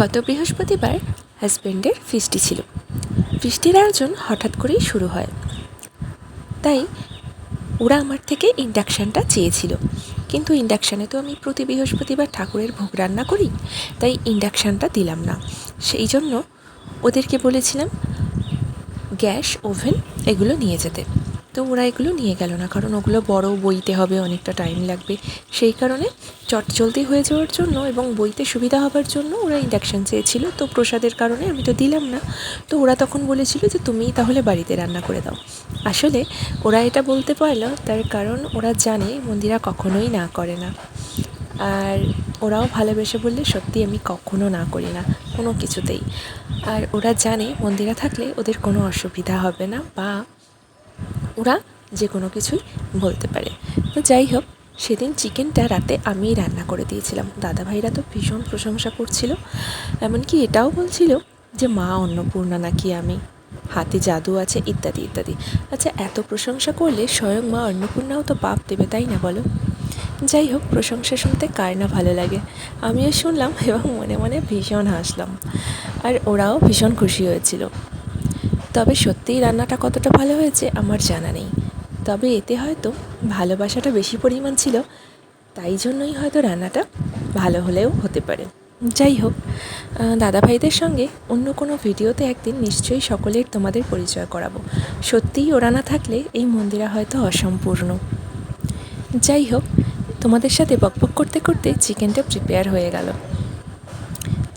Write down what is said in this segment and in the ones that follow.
গত বৃহস্পতিবার হাজব্যান্ডের ফিস্টি ছিল। ফিস্টির আয়োজন হঠাৎ করেই শুরু হয়, তাই ওরা আমার থেকে ইন্ডাকশানটা চেয়েছিল। কিন্তু ইন্ডাকশানে তো আমি প্রতি বৃহস্পতিবার ঠাকুরের ভোগ রান্না করি, তাই ইন্ডাকশানটা দিলাম না। সেই জন্য ওদেরকে বলেছিলাম গ্যাস, ওভেন এগুলো নিয়ে যেতে। তো ওরা এগুলো নিয়ে গেল না, কারণ ওগুলো বড়, বইতে হবে, অনেকটা টাইম লাগবে। সেই কারণে চটজলদি হয়ে যাওয়ার জন্য এবং বইতে সুবিধা হবার জন্য ওরা ইন্ডাকশান চেয়েছিল। তো প্রসাদের কারণে আমি তো দিলাম না। তো ওরা তখন বলেছিল যে তুমিই তাহলে বাড়িতে রান্না করে দাও। আসলে ওরা এটা বলতে পারলো তার কারণ ওরা জানে মন্দিরা কখনোই না করে না। আর ওরাও ভালোবেসে বললে সত্যি আমি কখনো না করি না কোনো কিছুতেই। আর ওরা জানে মন্দিরা থাকলে ওদের কোনো অসুবিধা হবে না, বা ওরা যে কোনো কিছুই বলতে পারে। তো যাই হোক, সেদিন চিকেনটা রাতে আমিই রান্না করে দিয়েছিলাম। দাদাভাইরা তো ভীষণ প্রশংসা করছিল, এমনকি এটাও বলছিল যে মা অন্নপূর্ণা নাকি আমি, হাতে জাদু আছে, ইত্যাদি ইত্যাদি। আচ্ছা, এত প্রশংসা করলে স্বয়ং মা অন্নপূর্ণাও তো পাপ দেবে, তাই না বলো? যাই হোক, প্রশংসা শুনতে কার না ভালো লাগে। আমিও শুনলাম এবং মনে মনে ভীষণ হাসলাম, আর ওরাও ভীষণ খুশি হয়েছিল। তবে সত্যিই রান্নাটা কতটা ভালো হয়েছে আমার জানা নেই, তবে এতে হয়তো ভালোবাসাটা বেশি পরিমাণ ছিল, তাই জন্যই হয়তো রান্নাটা ভালো হলেও হতে পারে। যাই হোক, দাদাভাইদের সঙ্গে অন্য কোনো ভিডিওতে একদিন নিশ্চয়ই সকলের তোমাদের পরিচয় করাবো। সত্যিই ওরা না থাকলে এই মন্দিরা হয়তো অসম্পূর্ণ। যাই হোক, তোমাদের সাথে বকবক করতে করতে চিকেনটা প্রিপেয়ার হয়ে গেল।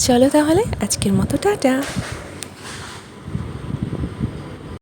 চলো তাহলে আজকের মতো টাটা।